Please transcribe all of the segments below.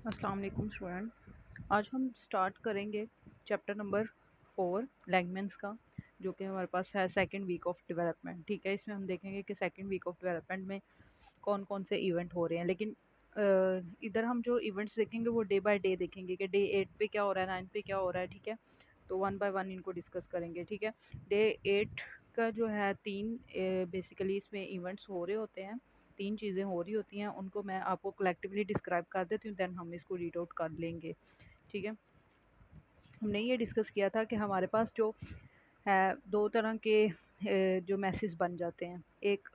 अस्सलाम वालेकुम स्टूडेंट। आज हम स्टार्ट करेंगे चैप्टर नंबर 4 लैंगमैन्स का, जो कि हमारे पास है सेकंड वीक ऑफ डेवलपमेंट। ठीक है, इसमें हम देखेंगे कि सेकंड वीक ऑफ डेवलपमेंट में कौन कौन से इवेंट हो रहे हैं। लेकिन इधर हम जो इवेंट्स देखेंगे वो डे बाय डे देखेंगे कि डे 8 पे क्या हो रहा है, 9 पे क्या हो रहा है। ठीक है, तो वन बाय वन इनको डिस्कस करेंगे। ठीक है, डे 8 का जो है तीन बेसिकली इसमें इवेंट्स हो रहे होते हैं, तीन चीज़ें हो रही होती हैं, उनको मैं आपको कलेक्टिवली डिस्क्राइब कर देती हूँ, देन हम इसको रीड आउट कर लेंगे। ठीक है, हमने ये डिस्कस किया था कि हमारे पास जो है दो तरह के जो मैसेज बन जाते हैं, एक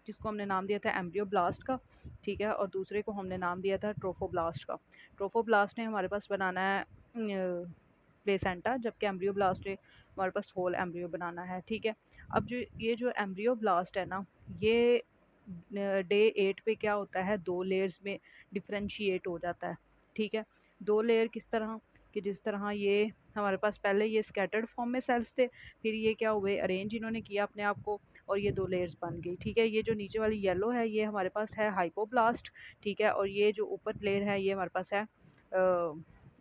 जिसको हमने नाम दिया था एम्ब्रियो ब्लास्ट का, ठीक है, और दूसरे को हमने नाम दिया था ट्रोफोब्लास्ट का। ट्रोफोब्लास्ट ने हमारे पास बनाना है प्लेसेंटा, जबकि एम्ब्रियो ब्लास्ट ने हमारे पास होल एम्ब्रियो बनाना है। ठीक है, अब जो ये जो एम्ब्रियो ब्लास्ट है ना, ये डे 8 पे क्या होता है, दो लेयर्स में डिफ्रेंशिएट हो जाता है। ठीक है, दो लेयर किस तरह कि जिस तरह ये हमारे पास पहले ये स्कैटर्ड फॉर्म में सेल्स थे, फिर ये क्या हुए, अरेंज इन्होंने किया अपने आप को और ये दो लेयर्स बन गई। ठीक है, ये जो नीचे वाली येलो है ये हमारे पास है हाइपोब्लास्ट। ठीक है, और ये जो ऊपर लेयर है ये हमारे पास है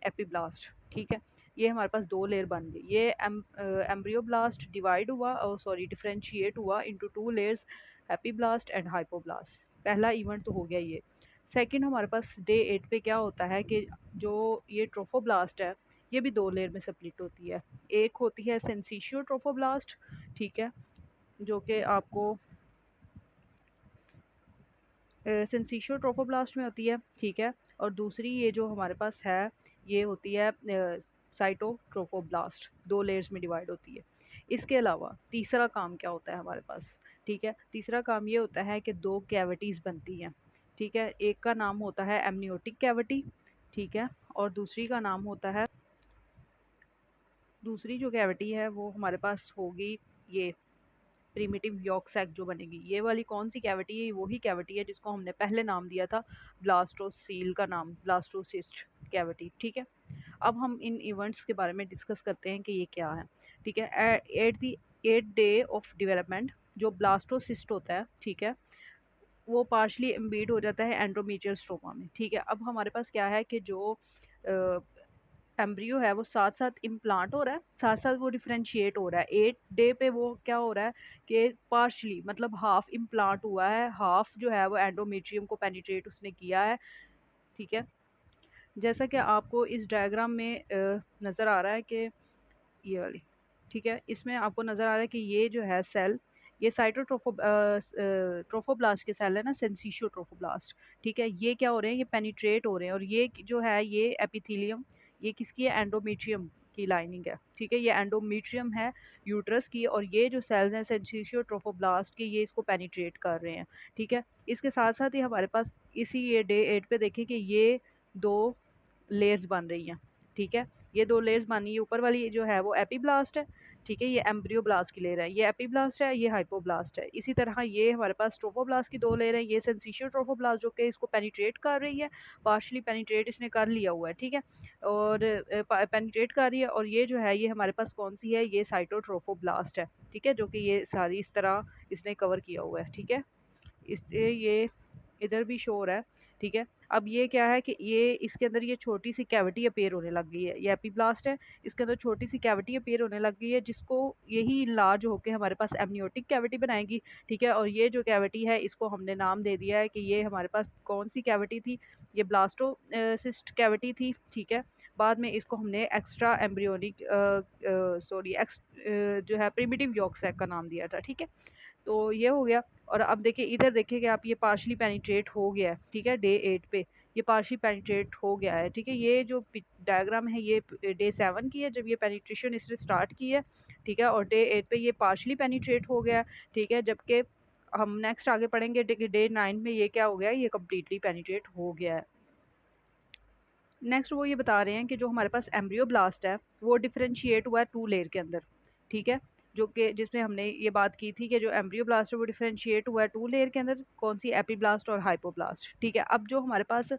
एपीब्लास्ट। ठीक है, ये हमारे पास दो लेयर बन गई। ये एम्ब्रियोब्लास्ट डिवाइड हुआ, सॉरी डिफरेंशिएट हुआ into two layers, epiblast and hypoblast. पहला इवेंट तो हो गया ये। सेकंड हमारे पास डे 8 पे क्या होता है कि जो ये ट्रोफोब्लास्ट है ये भी दो लेयर में स्प्लिट होती है। एक होती है सेंसिशियो ट्रोफोब्लास्ट, ठीक है, जो कि आपको सेंसिशियो ट्रोफोब्लास्ट में होती है। ठीक है, और दूसरी ये जो हमारे पास है ये होती है साइटोट्रोफोब्लास्ट, दो लेयर्स में डिवाइड होती है। इसके अलावा तीसरा काम क्या होता है हमारे पास, ठीक है, तीसरा काम ये होता है कि दो कैविटीज़ बनती हैं। ठीक है, एक का नाम होता है एमनियोटिक कैविटी, ठीक है, और दूसरी का नाम होता है, दूसरी जो कैविटी है वो हमारे पास होगी ये प्रिमिटिव यॉर्क सैक जो बनेगी। ये वाली कौन सी कैविटी है, वही कैविटी है जिसको हमने पहले नाम दिया था ब्लास्टोसील का नाम, ब्लास्टोसिस्ट कैविटी। ठीक है, अब हम इन इवेंट्स के बारे में डिस्कस करते हैं कि ये क्या है। ठीक है, at the 8th day of development जो ब्लास्टोसिस्ट होता है, ठीक है, वो पार्शली एम्बीड हो जाता है एंडोमेट्रियल स्ट्रोमा में। ठीक है, अब हमारे पास क्या है कि जो एम्ब्रियो है वो साथ साथ इम्प्लांट हो रहा है, साथ साथ वो डिफरेंशिएट हो रहा है। 8 डे पे वो क्या हो रहा है कि पार्शली मतलब हाफ इम्प्लांट हुआ है, हाफ जो है वो एंडोमेट्रियम को पेनिट्रेट उसने किया है। ठीक है, जैसा कि आपको इस डायग्राम में नज़र आ रहा है कि ये वाली, ठीक है, इसमें आपको नज़र आ रहा है कि ये जो है सेल ये ट्रोफोब्लास्ट के सेल है ना, सेंसिशियो ट्रोफोब्लास्ट। ठीक है, ये क्या हो रहे हैं, ये पेनिट्रेट हो रहे हैं, और ये जो है ये एपिथेलियम, ये किसकी है, एंडोमेट्रियम की लाइनिंग है। ठीक है, ये एंडोमेट्रियम है यूट्रस की, और ये जो सेल्स हैं सेंसिशियो ट्रोफोब्लास्ट के, ये इसको पेनिट्रेट कर रहे हैं। ठीक है, इसके साथ साथ ही हमारे पास इसी ये डे 8 पे देखें कि ये दो लेयर्स बन रही हैं। ठीक है, ये दो लेयर्स बनी है, ऊपर वाली जो है वो एपीब्लास्ट है। ठीक है, ये एम्ब्रियोब्लास्ट की लेयर है, ये एपीब्लास्ट है, ये हाइपोब्लास्ट है। इसी तरह ये हमारे पास ट्रोफोब्लास्ट की दो लेयर है, ये सेंसिशियो ट्रोफोब्लास्ट जो कि इसको पेनिट्रेट कर रही है, पार्शली पेनिट्रेट इसने कर लिया हुआ है। ठीक है, और पेनिट्रेट कर रही है, और ये जो है ये हमारे पास कौन सी है, ये साइटोट्रोफोब्लास्ट है। ठीक है, जो कि ये सारी इस तरह इसने कवर किया हुआ है। ठीक है, इससे ये इधर भी शोर है। ठीक है, अब ये क्या है कि ये इसके अंदर ये छोटी सी कैविटी अपीयर होने लग गई है, ये एपीब्लास्ट है, इसके अंदर छोटी सी कैविटी अपीयर होने लग गई है, जिसको यही लार्ज होके हमारे पास एमनियोटिक कैविटी बनाएगी। ठीक है, और ये जो कैविटी है इसको हमने नाम दे दिया है कि ये हमारे पास कौन सी कैविटी थी, ये ब्लास्टोसिस्ट कैविटी थी। ठीक है, बाद में इसको हमने एक्स्ट्रा एम्ब्रियोनिक सॉरी जो है प्रिमिटिव यॉर्क सैक का नाम दिया था। ठीक है, तो ये हो गया। और अब देखिए इधर देखिए कि आप ये पार्शली पेनिट्रेट हो गया है। ठीक है, डे 8 पे ये पार्शली पेनिट्रेट हो गया है। ठीक है, ये जो डायग्राम है ये डे 7 की है, जब ये पेनिट्रेशन इसने स्टार्ट की है। ठीक है, और डे 8 पे ये पार्शली पेनिट्रेट हो गया है। ठीक है, जबकि हम नेक्स्ट आगे पढ़ेंगे डे 9 में ये क्या हो गया है, ये कम्प्लीटली पेनिट्रेट हो गया है। नेक्स्ट वो ये बता रहे हैं कि जो हमारे पास एम्ब्रियोब्लास्ट है वो डिफरेंशिएट हुआ है टू लेयर के अंदर। ठीक है, जो कि जिसमें हमने ये बात की थी कि जो एम्ब्रियोब्लास्ट है वो डिफरेंशिएट हुआ है टू लेयर के अंदर, कौन सी, एपीब्लास्ट और हाइपोब्लास्ट। ठीक है, अब जो हमारे पास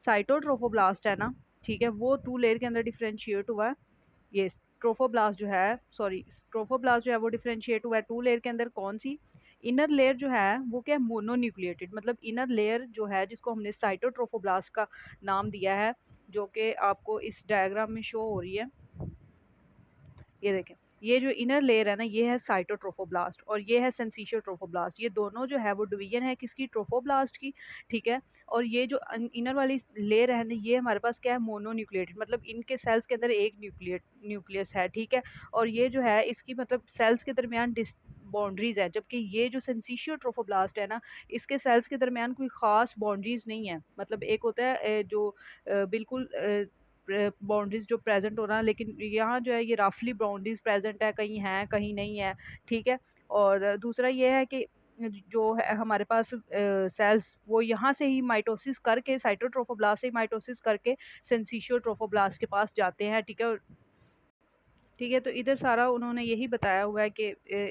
साइटोट्रोफोब्लास्ट है ना, ठीक है, वो टू लेयर के अंदर डिफरेंशिएट हुआ है। ये ट्रोफोब्लास्ट जो है, सॉरी ट्रोफोब्लास्ट जो है वो डिफरेंशिएट हुआ है टू लेयर के अंदर, कौन सी, इनर लेयर जो है वो क्या है, मोनोन्यूक्लिएटेड, मतलब इनर लेयर जो है जिसको हमने साइटोट्रोफोब्लास्ट का नाम दिया है, जो कि आपको इस डायग्राम में शो हो रही है। ये देखें, ये जो इनर लेयर है ना, ये है साइटोट्रोफोब्लास्ट और ये है सेंसिशियल ट्रोफोब्लास्ट। ये दोनों जो है वो डिवीजन है किसकी, ट्रोफोब्लास्ट की। ठीक है, और ये जो इनर वाली लेयर है ना, ये हमारे पास क्या है, मोनोन्यूक्लिएटेड, मतलब इनके सेल्स के अंदर एक न्यूक्लियस है। ठीक है, और ये जो है इसकी मतलब सेल्स के दरमियान बाउंड्रीज है, जबकि ये जो सेंसिशियल ट्रोफोब्लास्ट है ना, इसके सेल्स के दरमियान कोई खास बाउंड्रीज नहीं है। मतलब एक होता है जो बिल्कुल बाउंड्रीज जो प्रेजेंट होना, लेकिन यहाँ जो है ये रफली बाउंड्रीज प्रेजेंट है, कहीं है कहीं नहीं है। ठीक है, और दूसरा ये है कि जो है हमारे पास सेल्स वो यहाँ से ही माइटोसिस करके, साइटोट्रोफोब्लास्ट से ही माइटोसिस करके सेंसिशियल ट्रोफोब्लास्ट के पास जाते हैं। ठीक है, ठीक है, तो इधर सारा उन्होंने यही बताया हुआ है कि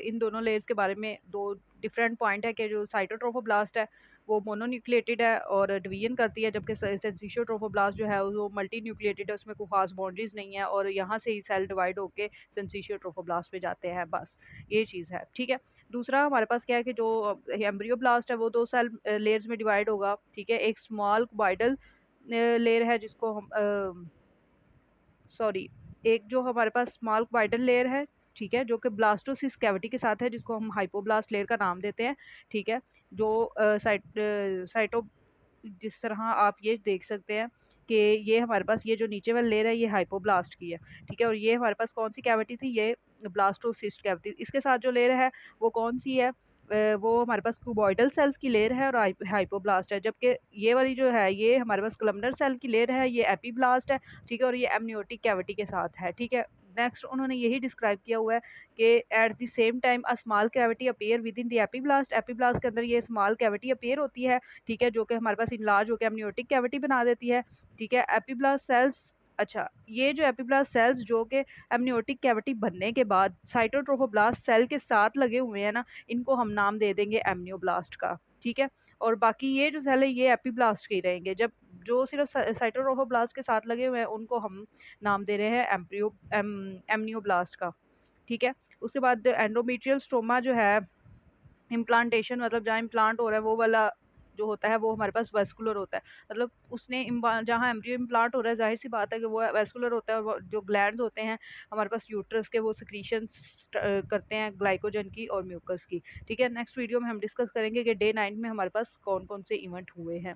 इन दोनों लेयर्स के बारे में दो डिफरेंट पॉइंट है कि जो साइटोट्रोफोब्लास्ट है वो मोनोन्यूक्लिएटेड है और डिवीजन करती है, जबकि सेंसिशियल ट्रोफोब्लास्ट जो है वो मल्टी न्यूक्लिएटेड है, उसमें कोई खास बाउंड्रीज नहीं है और यहाँ से ही सेल डिवाइड होके सेंसिशियल ट्रोफोब्लास्ट में जाते हैं। बस ये चीज़ है। ठीक है, दूसरा हमारे पास क्या है कि जो एम्ब्रियोब्लास्ट है वो दो सेल लेयर्स में डिवाइड होगा। ठीक है, एक स्मॉल वाइडल लेयर है जिसको हम सॉरी, एक जो हमारे पास स्मॉल वाइडल लेयर है, ठीक है, जो कि ब्लास्टोसिस्ट कैविटी के साथ है, जिसको हम हाइपोब्लास्ट लेयर का नाम देते हैं। ठीक है, जो साइटो जिस तरह आप ये देख सकते हैं कि ये हमारे पास ये जो नीचे वाली लेयर है ये हाइपोब्लास्ट की है। ठीक है, और ये हमारे पास कौन सी कैविटी थी, ये ब्लास्टोसिस्ट कैविटी। इसके साथ जो लेयर है वो कौन सी है, वो हमारे पास क्यूबॉइडल सेल्स की लेयर है और हाइपोब्लास्ट है, जबकि ये वाली जो है ये हमारे पास कलमनर सेल की लेयर है, ये एपीब्लास्ट है। ठीक है, और ये एमनियोटिक कैविटी के साथ है। ठीक है, नेक्स्ट उन्होंने यही डिस्क्राइब किया हुआ है कि at the same time a small cavity appear with in the epiblast, epiblast के अंदर ये स्मॉल कैविटी अपीयर होती है। ठीक है, जो कि हमारे पास इनलार्ज होकर एमनियोटिक कैविटी बना देती है। ठीक है, एपीब्लास्ट सेल्स, अच्छा, ये जो एपीब्लास्ट सेल्स जो कि एमनियोटिक कैविटी बनने के बाद साइटोट्रोफोब्लास्ट सेल के साथ लगे हुए हैं ना, इनको हम नाम दे देंगे एमनियोब्लास्ट का। ठीक है, और बाकी ये जो सेल है ये एपीब्लास्ट के ही रहेंगे, जब जो सिर्फ साइटोट्रोफोब्लास्ट के साथ लगे हुए हैं उनको हम नाम दे रहे हैं एमनियोब्लास्ट का। ठीक है, उसके बाद एंडोमेट्रियल स्ट्रोमा जो है, इम्प्लांटेशन मतलब जहाँ इम्प्लांट हो रहा है वो वाला जो होता है वो हमारे पास वेस्कुलर होता है। मतलब उसने जहाँ एम्ब्रियो इम्प्लांट हो रहा है, जाहिर सी बात है कि वो वेस्कुलर होता है, और जो ग्लैंड्स होते हैं हमारे पास यूट्रस के, वो सिक्रीशन करते हैं ग्लाइकोजन की और म्यूकस की। ठीक है, नेक्स्ट वीडियो में हम डिस्कस करेंगे कि डे 9 में हमारे पास कौन कौन से इवेंट हुए हैं।